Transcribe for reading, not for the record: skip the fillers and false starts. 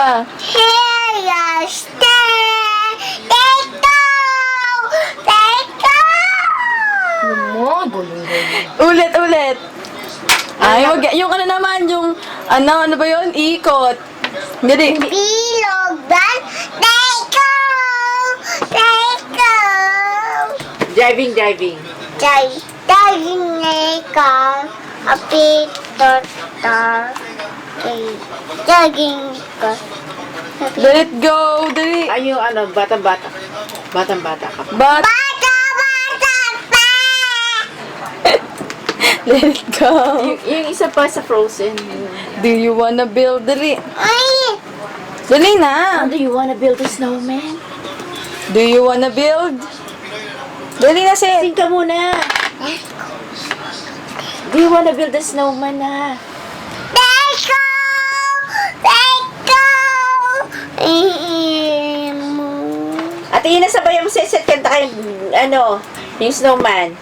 pa. Here, stay. Take go. Take go. Ulit, ulit. Ay, wag, yung ano naman, yung, ano ba yun? Ikot. Dali. Bilog dan. Take go. Take go. Driving, driving. Daging ikaw. Api tortar. Daging ko. Let it go. Dali. Ay, yung ano, batang-bata. Batang-bata ka. But, Bata, bata, pa! let it go. Yung isa pa sa Frozen. Do you wanna build? Dali. Ay! Dali na. Do you wanna build a snowman? Do you wanna build? Dali na, Seth. Sing ka muna. Do you wanna build a snowman na? Take go! Take go! At yun, nasabayan mo set kanta kayo, ano, yung snowman.